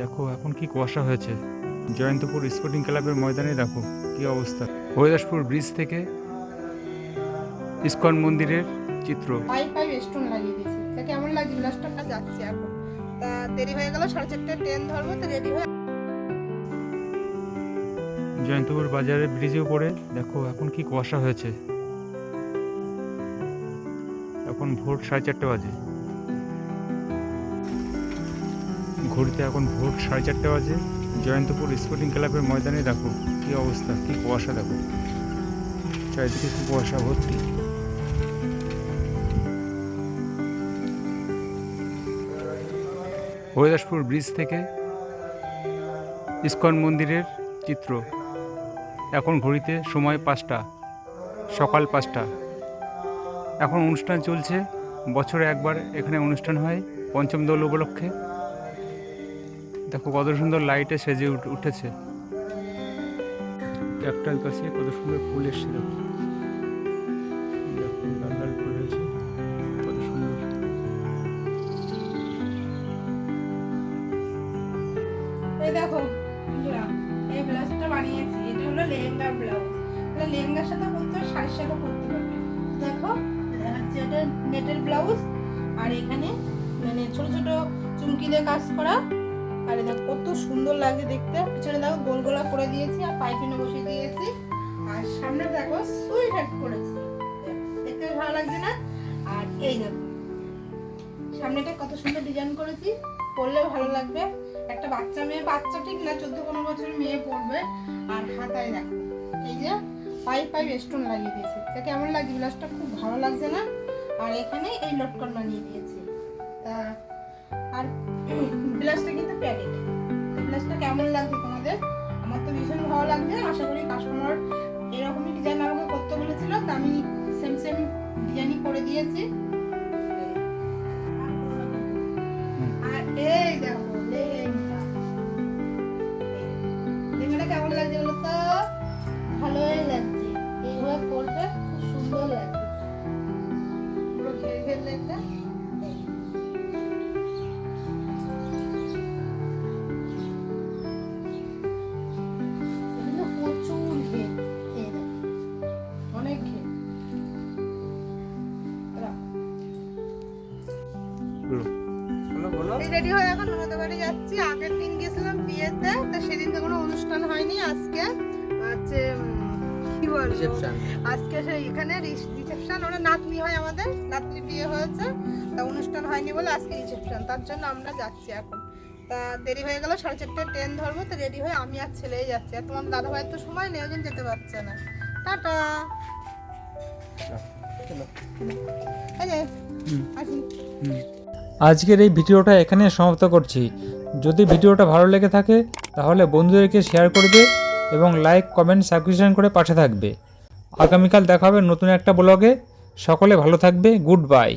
দেখো এখন কি কুয়াশা হয়েছে। জয়ন্তপুর স্পোর্টিং ক্লাবের ময়দানে দেখো কি অবস্থা। হরিদাসপুর ব্রিজ থেকে ইস্কন মন্দিরের চিত্র। পাইপ স্টোন লাগিয়ে দিয়েছি। তা কেমন লাগছে ব্লাস্টারটা যাচ্ছে এখন। তা দেরি হয়ে গেল, 4:30 ট্রেন ধরবো, তো রেডি হয়ে জয়ন্তপুর বাজারের ব্রিজেও পড়ে দেখো এখন কি কুয়াশা হয়েছে। এখন ভোর 4:30 বাজে, ঘড়িতে এখন ভোর 4:30 বাজে। জয়ন্তপুর স্পোর্টিং ক্লাবের ময়দানে দেখো কি অবস্থা, কি কুয়াশা দেখো, চারিদিকে কি কুয়াশা ভর্তি। হরিদাসপুর ব্রিজ থেকে ইস্কন মন্দিরের চিত্র। এখন ঘড়িতে সময় 5টা, সকাল 5টা। এখন অনুষ্ঠান চলছে, বছরে একবার এখানে অনুষ্ঠান হয় পঞ্চম দোল উপলক্ষে। দেখো কত সুন্দর লাইটে সেজে উঠেছে। ক্যাপ্টাল কাছে কত সুন্দর ফুল এসছে, দেখো দেখো লাল লাল ফুল হয়েছে, কত সুন্দর। এই দেখো বন্ধুরা, এই ব্লাউজটা বানিয়েছি। এটা হলো লেহেঙ্গার ব্লাউজ। এটা লেহেঙ্গার সাথে পরতে হবে, শাড়ির সাথে পরতে পারবে। দেখো হচ্ছে এটা নেটের ব্লাউজ, আর এখানে মানে ছোট ছোট চুমকি দিয়ে কাজ করা। আর এটা কত সুন্দর লাগে দেখতে। পিছনে দেখো গোল গোলা করে দিয়েছি আর পাইপিনে বসিয়ে দিয়েছি। আর সামনে দেখো সুই হেড করেছি, দেখতে ভালো লাগছে না? আর এই দেখো সামনেটা কত সুন্দর ডিজাইন করেছি, পরলে ভালো লাগবে। একটা বাচ্চা মেয়ে, বাচ্চা ঠিক না, 14-15 বছরের মেয়ে পরবে। আর হাতায় দেখো এই যে পাইপ স্টোন লাগিয়ে দিয়েছি। তা কেমন লাগছে ব্লাউজটা? খুব ভালো লাগছে না? আর এখানে এই লটকন বানিয়ে দিয়েছি। তা আর ব্লাউজটা কিন্তু প্যাডেড। ব্লাউজটা কেমন লাগছে তোমাদের? আমার তো ভীষণ ভালো লাগছে। আশা করি কাস্টমার এরকমই ডিজাইন আমাকে করতে বলেছিল, তা আমি সেম সেম ডিজাইনই করে দিয়েছি। আর এই দেখো লেহেঙ্গা, লেহেঙ্গাটা কেমন লাগছে বলো তো? ভালোই লাগছে। এইভাবে পরবে, খুব সুন্দর লাগবে। পুরো ঘের ঘের লেহেঙ্গা। প্রচুর ঘের, এই দেখো অনেক ঘের। রেডি হয়ে এখন ননদের বাড়ি যাচ্ছি। আগের দিন গেছিলাম বিয়েতে, তো সেদিনকে কোনো অনুষ্ঠান হয়নি। আজকে হচ্ছে কি বলবো, আজকে সেই এখানে রিসেপশন। ওরা নাতনি হয়, আমাদের নাতনি বিয়ে হয়েছে, তা অনুষ্ঠান হয়নি বলে আজকে রিসেপশন। তার জন্য আমরা যাচ্ছি এখন। তা দেরি হয়ে গেল, 4:30 ট্রেন ধরবো, তো রেডি হয়ে আমি আর ছেলেই যাচ্ছি। আর তোমার দাদা ভাইয়ের তো সময় নেই, ওজন যেতে পারছে না। টাটা। এই যে আসি। আজকের এই ভিডিওটা এখানে সমাপ্ত করছি। যদি ভিডিওটা ভালো লেগে থাকে তাহলে বন্ধুদেরকে শেয়ার করবে এবং লাইক, কমেন্ট, সাবস্ক্রিপশন করে পাশে থাকবে। আগামীকাল দেখা হবে নতুন একটা ব্লগে। সকলে ভালো থাকবে। Good bye.